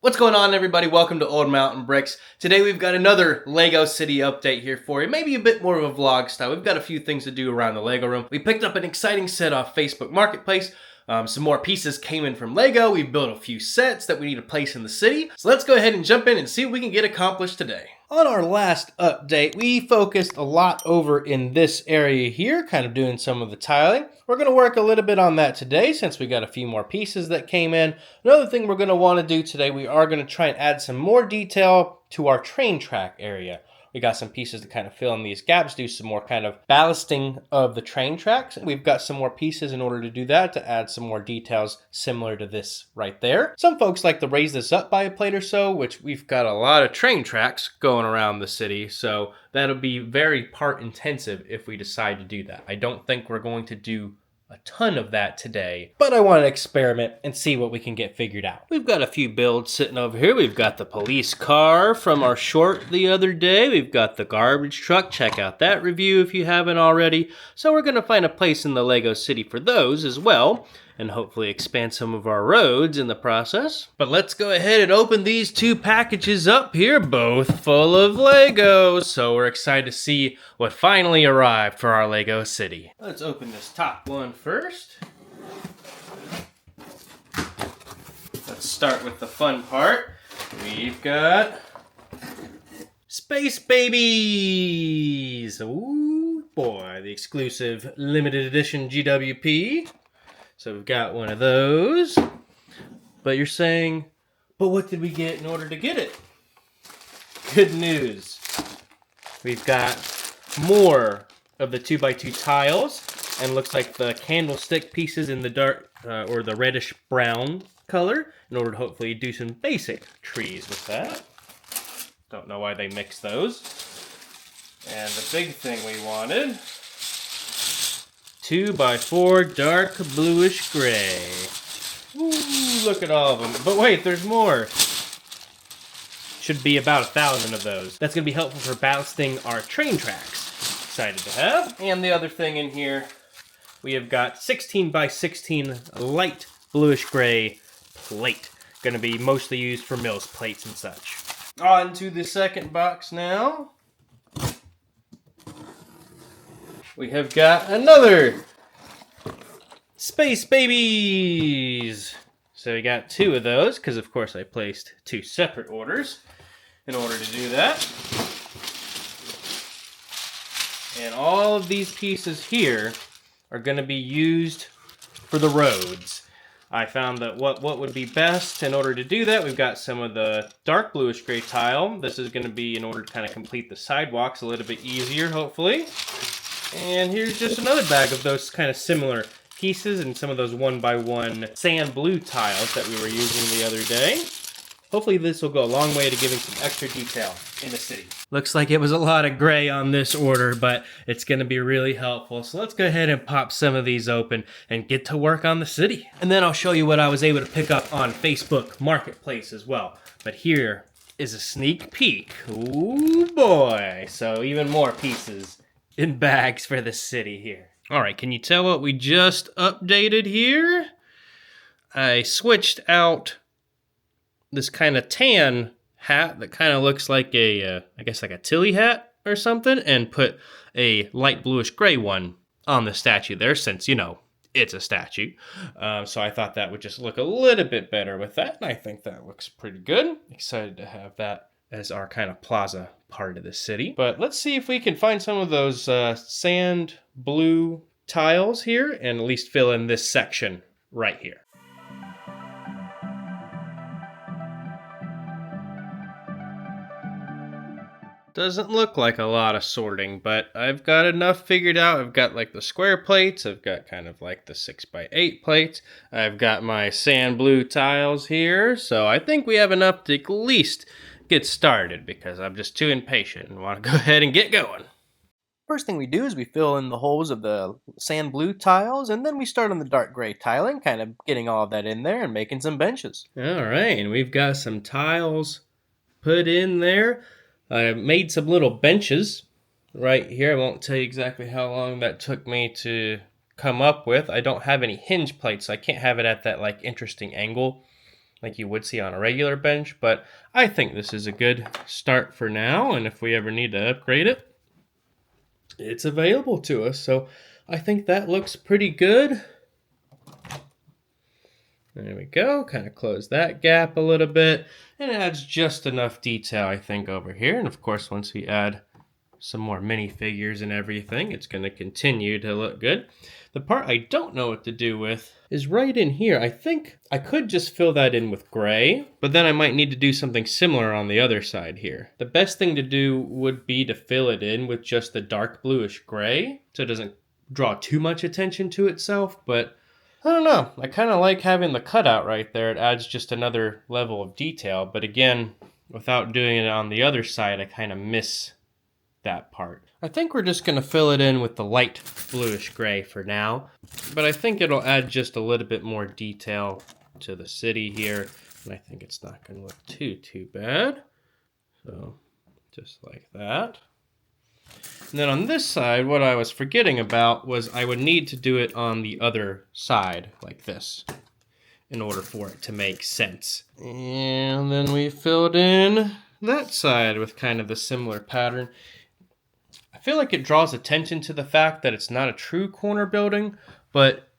What's going on, everybody? Welcome to Old Mountain Bricks. Today we've got another Lego City update here for you. Maybe a bit more of a vlog style. We've got a few things to do around the Lego room. We picked up an exciting set off Facebook Marketplace. Some more pieces came in from Lego. We built a few sets that we need to place in the city. So let's go ahead and jump in and see what we can get accomplished today. On our last update, we focused a lot over in this area here, kind of doing some of the tiling. We're going to work a little bit on that today since we got a few more pieces that came in. Another thing we're going to want to do today, we are going to try and add some more detail to our train track area. We got some pieces to kind of fill in these gaps, do some more kind of ballasting of the train tracks. We've got some more pieces in order to do that, to add some more details similar to this right there. Some folks like to raise this up by a plate or so, which we've got a lot of train tracks going around the city, so that'll be very part intensive if we decide to do that. I don't think we're going to do a ton of that today, but I want to experiment and see what we can get figured out. We've got a few builds sitting over here. We've got the police car from our short the other day. We've got the garbage truck. Check out that review if you haven't already. So we're going to find a place in the Lego City for those as well, and hopefully expand some of our roads in the process. But let's go ahead and open these two packages up here, both full of Lego. So we're excited to see what finally arrived for our Lego City. Let's open this top one first. Let's start with the fun part. We've got Space Babies. Ooh boy, the exclusive limited edition GWP. So we've got one of those, but you're saying, but what did we get in order to get it? Good news. We've got more of the 2x2 tiles, and looks like the candlestick pieces in the dark, or the reddish brown color, in order to hopefully do some basic trees with that. Don't know why they mixed those. And the big thing we wanted, 2x4 dark bluish gray. Ooh, look at all of them. But wait, there's more. Should be about 1,000 of those. That's going to be helpful for ballasting our train tracks. Excited to have. And the other thing in here, we have got 16x16 light bluish gray plate. Going to be mostly used for mills plates and such. On to the second box now. We have got another Space Babies. So we got two of those, because of course I placed two separate orders in order to do that. And all of these pieces here are going to be used for the roads. I found that what would be best in order to do that, we've got some of the dark bluish gray tile. This is going to be in order to kind of complete the sidewalks a little bit easier, hopefully. And here's just another bag of those kind of similar pieces and some of those 1x1 sand blue tiles that we were using the other day. Hopefully this will go a long way to giving some extra detail in the city. Looks like it was a lot of gray on this order, but it's going to be really helpful. So let's go ahead and pop some of these open and get to work on the city. And then I'll show you what I was able to pick up on Facebook Marketplace as well. But here is a sneak peek. Ooh boy. So even more pieces in bags for the city here. All right, can you tell what we just updated here? I switched out this kind of tan hat that kind of looks like a, I guess like a Tilly hat or something, and put a light bluish gray one on the statue there, since, you know, it's a statue. So I thought that would just look a little bit better with that, and I think that looks pretty good. Excited to have that as our kind of plaza part of the city. But let's see if we can find some of those sand blue tiles here and at least fill in this section right here. Doesn't look like a lot of sorting, but I've got enough figured out. I've got like the square plates, I've got kind of like the 6x8 plates, I've got my sand blue tiles here, so I think we have enough to at least get started, because I'm just too impatient and want to go ahead and get going. First thing we do is we fill in the holes of the sand blue tiles, and then we start on the dark gray tiling, kind of getting all of that in there and making some benches. All right, and we've got some tiles put in there. I made some little benches right here. I won't tell you exactly how long that took me to come up with. I don't have any hinge plates, so I can't have it at that like interesting angle like you would see on a regular bench, but I think this is a good start for now, and if we ever need to upgrade it, it's available to us. So I think that looks pretty good. There we go, kind of close that gap a little bit, and it adds just enough detail, I think, over here. And of course, once we add some more minifigures and everything, it's going to continue to look good. The part I don't know what to do with is right in here. I think I could just fill that in with gray, but then I might need to do something similar on the other side here. The best thing to do would be to fill it in with just the dark bluish gray, so it doesn't draw too much attention to itself, but I don't know. I kind of like having the cutout right there. It adds just another level of detail, but again, without doing it on the other side, I kind of miss that part. I think we're just going to fill it in with the light bluish gray for now, but I think it'll add just a little bit more detail to the city here, and I think it's not going to look too bad. So just like that. And then on this side, what I was forgetting about was I would need to do it on the other side like this in order for it to make sense. And then we filled in that side with kind of the similar pattern. I feel like it draws attention to the fact that it's not a true corner building, but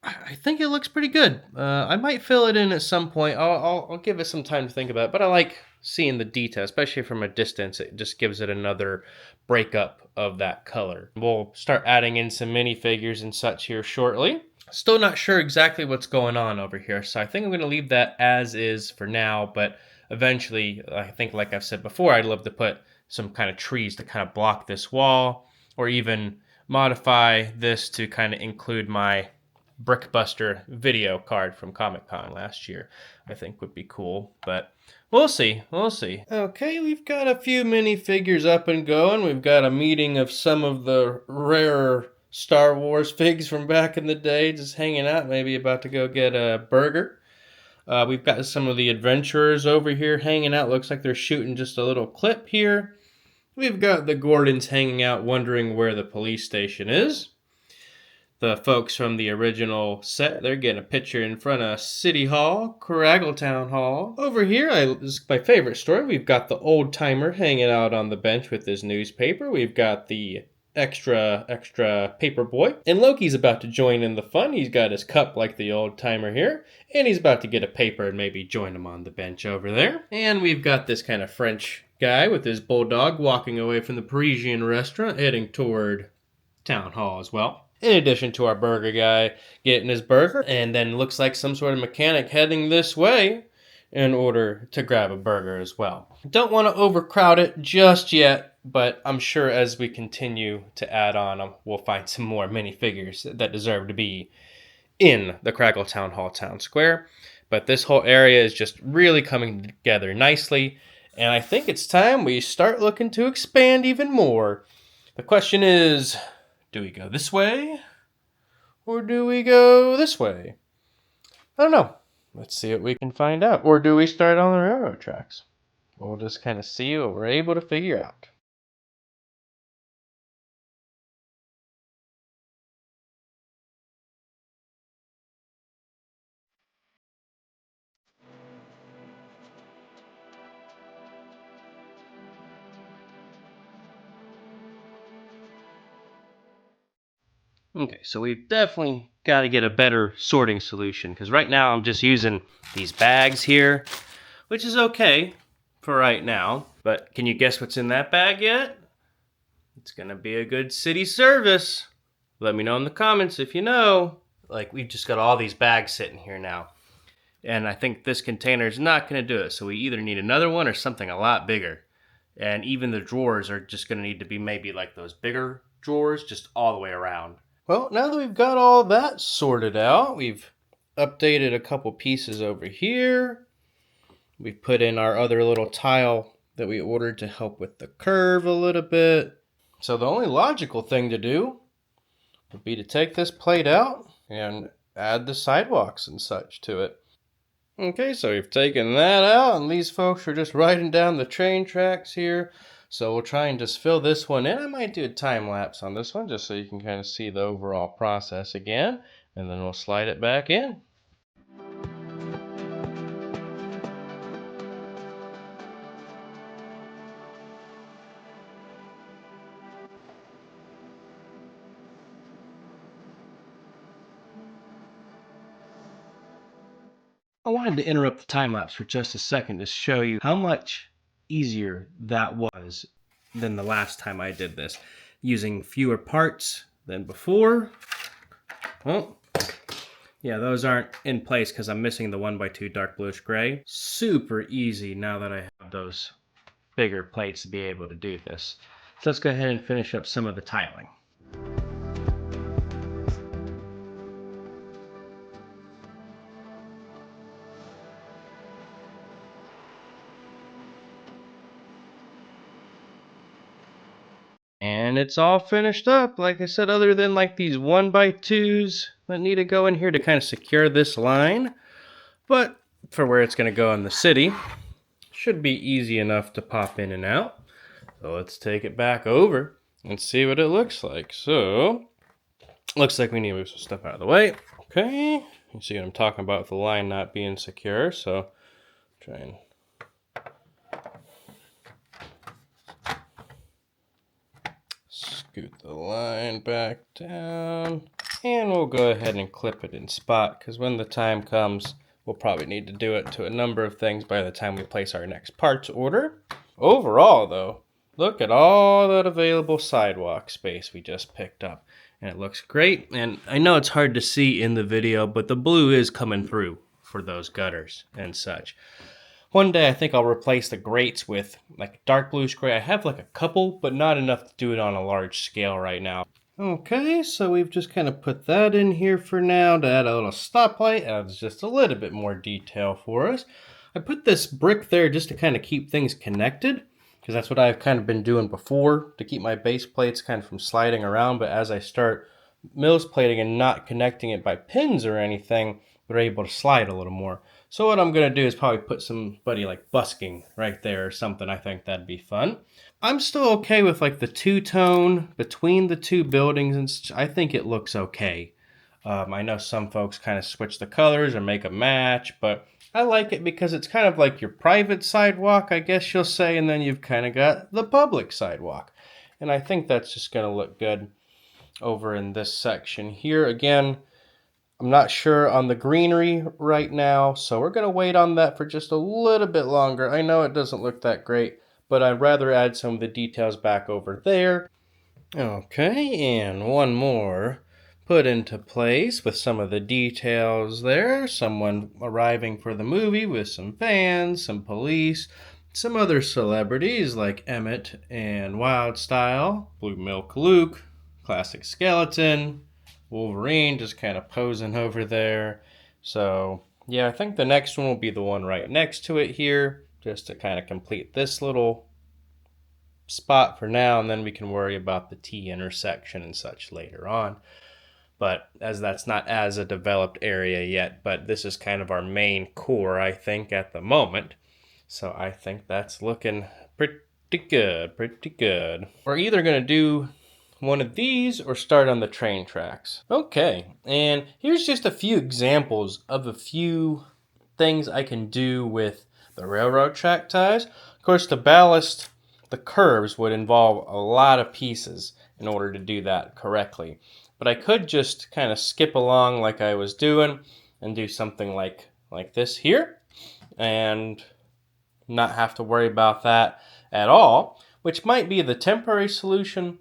I think it looks pretty good. I might fill it in at some point. I'll give it some time to think about it, but I like seeing the detail, especially from a distance. It just gives it another breakup of that color. We'll start adding in some minifigures and such here shortly. Still not sure exactly what's going on over here, so I think I'm going to leave that as is for now, but eventually, I think like I've said before, I'd love to put some kind of trees to kind of block this wall, or even modify this to kind of include my Brickbuster video card from Comic-Con last year. I think would be cool, but we'll see. Okay, we've got a few minifigures up and going. We've got a meeting of some of the rarer Star Wars figs from back in the day, just hanging out, maybe about to go get a burger. We've got some of the adventurers over here hanging out. Looks like they're shooting just a little clip here. We've got the Gordons hanging out, wondering where the police station is. The folks from the original set, they're getting a picture in front of City Hall, Craggletown Hall. Over here, this is my favorite story. We've got the old timer hanging out on the bench with his newspaper. We've got the extra paper boy. And Loki's about to join in the fun. He's got his cup like the old timer here. And he's about to get a paper and maybe join him on the bench over there. And we've got this kind of French guy with his bulldog walking away from the Parisian restaurant, heading toward Town Hall as well. In addition to our burger guy getting his burger, and then looks like some sort of mechanic heading this way in order to grab a burger as well. Don't want to overcrowd it just yet, but I'm sure as we continue to add on, we'll find some more minifigures that deserve to be in the Craggletown Hall Town Square. But this whole area is just really coming together nicely, and I think it's time we start looking to expand even more. The question is, do we go this way, or do we go this way? I don't know. Let's see what we can find out. Or do we start on the railroad tracks? We'll just kind of see what we're able to figure out. Okay, so we've definitely got to get a better sorting solution, because right now I'm just using these bags here, which is okay for right now. But can you guess what's in that bag yet? It's going to be a good city service. Let me know in the comments if you know. Like, we've just got all these bags sitting here now, and I think this container is not going to do it. So we either need another one or something a lot bigger. And even the drawers are just going to need to be maybe like those bigger drawers, just all the way around. Well, now that we've got all that sorted out, we've updated a couple pieces over here. We've put in our other little tile that we ordered to help with the curve a little bit. So the only logical thing to do would be to take this plate out and add the sidewalks and such to it. Okay, so we've taken that out, and these folks are just riding down the train tracks here. So we'll try and just fill this one in. I might do a time lapse on this one just so you can kind of see the overall process again, and then we'll slide it back in. I wanted to interrupt the time lapse for just a second to show you how much easier that was than the last time I did this. Using fewer parts than before. Well, yeah, those aren't in place because I'm missing the 1x2 dark bluish gray. Super easy now that I have those bigger plates to be able to do this. So let's go ahead and finish up some of the tiling. And it's all finished up, like I said, other than like these 1x2s that need to go in here to kind of secure this line. But for where it's going to go in the city, should be easy enough to pop in and out. So let's take it back over and see what it looks like. So, looks like we need to move some stuff out of the way. Okay, you see what I'm talking about with the line not being secure. So, try and scoot the line back down, and we'll go ahead and clip it in spot, because when the time comes, we'll probably need to do it to a number of things by the time we place our next parts order. Overall though, look at all that available sidewalk space we just picked up, and it looks great. And I know it's hard to see in the video, but the blue is coming through for those gutters and such. One day I think I'll replace the grates with like dark bluish gray. I have like a couple, but not enough to do it on a large scale right now. Okay, so we've just kind of put that in here for now to add a little stoplight. Adds just a little bit more detail for us. I put this brick there just to kind of keep things connected, because that's what I've kind of been doing before to keep my base plates kind of from sliding around. But as I start mills plating and not connecting it by pins or anything, they're able to slide a little more. So what I'm going to do is probably put somebody like busking right there or something. I think that'd be fun. I'm still okay with like the two-tone between the two buildings, and I think it looks okay. I know some folks kind of switch the colors or make a match, but I like it because it's kind of like your private sidewalk, I guess you'll say, and then you've kind of got the public sidewalk. And I think that's just going to look good over in this section here. Again, I'm not sure on the greenery right now, so we're going to wait on that for just a little bit longer. I know it doesn't look that great, but I'd rather add some of the details back over there. Okay, and one more put into place with some of the details there. Someone arriving for the movie with some fans, some police, some other celebrities like Emmett and Wild Style, Blue Milk Luke, Classic Skeleton, Wolverine just kind of posing over there. So yeah, I think the next one will be the one right next to it here, just to kind of complete this little spot for now, and then we can worry about the T intersection and such later on. But as that's not as a developed area yet, but this is kind of our main core, I think, at the moment. So I think that's looking pretty good, pretty good. We're either going to do one of these or start on the train tracks. Okay, and here's just a few examples of a few things I can do with the railroad track ties. Of course, to ballast the curves would involve a lot of pieces in order to do that correctly. But I could just kind of skip along like I was doing and do something like this here and not have to worry about that at all, which might be the temporary solution.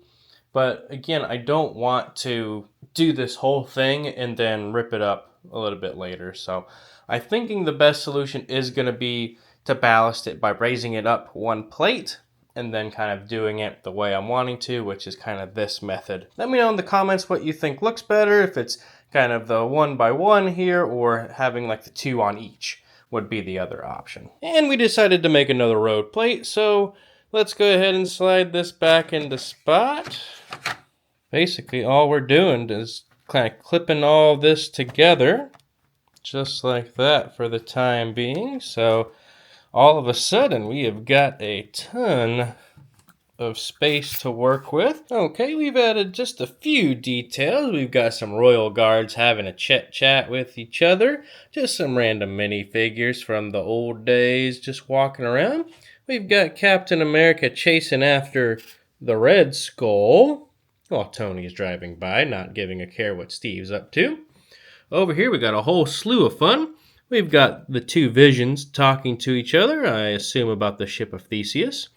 But again, I don't want to do this whole thing and then rip it up a little bit later. So I'm thinking the best solution is going to be to ballast it by raising it up one plate and then kind of doing it the way I'm wanting to, which is kind of this method. Let me know in the comments what you think looks better, if it's kind of the 1x1 here or having like the 2 on each would be the other option. And we decided to make another road plate, so let's go ahead and slide this back into spot. Basically all we're doing is kind of clipping all this together just like that for the time being. So all of a sudden we have got a ton of space to work with. Okay, we've added just a few details. We've got some royal guards having a chit chat with each other. Just some random minifigures from the old days just walking around. We've got Captain America chasing after the Red Skull while Tony's driving by, not giving a care what Steve's up to. Over here we got a whole slew of fun. We've got the two Visions talking to each other, I assume about the ship of Theseus.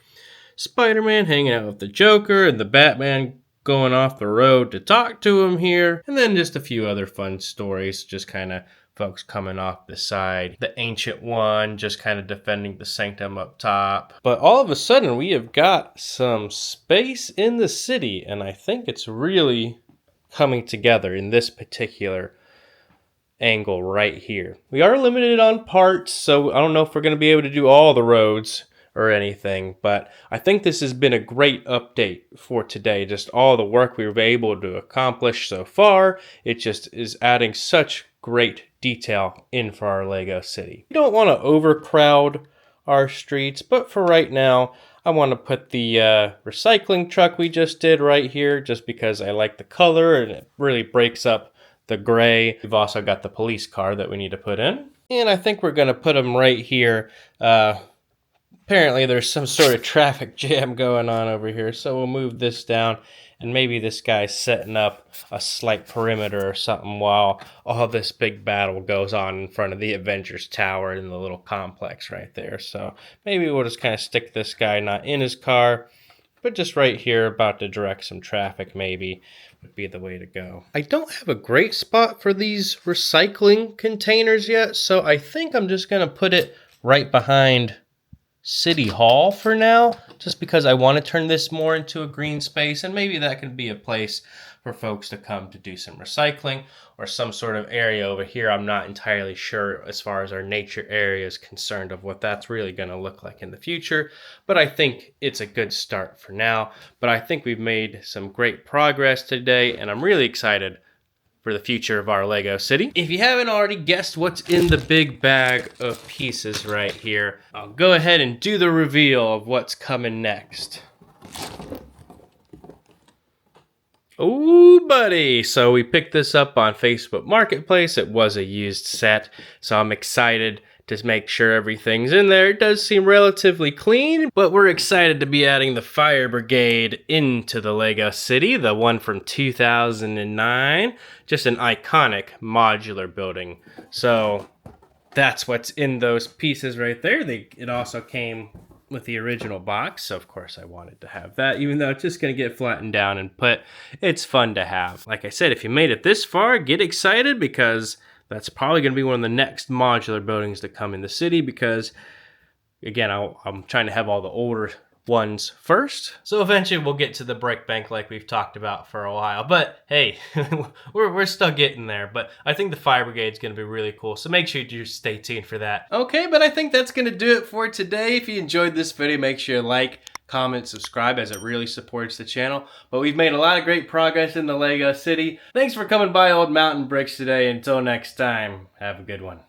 Spider-Man hanging out with the Joker, and the Batman going off the road to talk to him here. And then just a few other fun stories, just kind of folks coming off the side. The Ancient One just kind of defending the Sanctum up top. But all of a sudden, we have got some space in the city, and I think it's really coming together in this particular angle right here. We are limited on parts, so I don't know if we're going to be able to do all the roads or anything, but I think this has been a great update for today. Just all the work we were able to accomplish so far, it just is adding such great detail in for our Lego city. We don't want to overcrowd our streets, but for right now, I want to put the recycling truck we just did right here, just because I like the color and it really breaks up the gray. We've also got the police car that we need to put in, and I think we're going to put them right here. Apparently there's some sort of traffic jam going on over here, so we'll move this down, and maybe this guy's setting up a slight perimeter or something while all this big battle goes on in front of the Avengers Tower in the little complex right there. So maybe we'll just kind of stick this guy not in his car, but just right here, about to direct some traffic maybe, would be the way to go. I don't have a great spot for these recycling containers yet, so I think I'm just going to put it right behind City Hall for now, just because I want to turn this more into a green space, and maybe that could be a place for folks to come to do some recycling, or some sort of area over here. I'm not entirely sure as far as our nature area is concerned of what that's really going to look like in the future, but I think it's a good start for now. But I think we've made some great progress today, and I'm really excited for the future of our Lego city. If you haven't already guessed what's in the big bag of pieces right here, I'll go ahead and do the reveal of what's coming next. Oh, buddy. So we picked this up on Facebook Marketplace. It was a used set, so I'm excited to make sure everything's in there. It does seem relatively clean, but we're excited to be adding the Fire Brigade into the Lego city, the one from 2009. Just an iconic modular building. So that's what's in those pieces right there. It also came with the original box, so of course I wanted to have that, even though it's just going to get flattened down and put. It's fun to have. Like I said, if you made it this far, get excited, because that's probably going to be one of the next modular buildings to come in the city, because, again, I'm trying to have all the older ones first. So eventually we'll get to the brick bank like we've talked about for a while. But hey, we're still getting there. But I think the Fire Brigade is going to be really cool. So make sure you stay tuned for that. Okay, but I think that's going to do it for today. If you enjoyed this video, make sure you like, comment, subscribe, as it really supports the channel. But we've made a lot of great progress in the Lego city. Thanks for coming by Old Mountain Bricks today. Until next time, have a good one.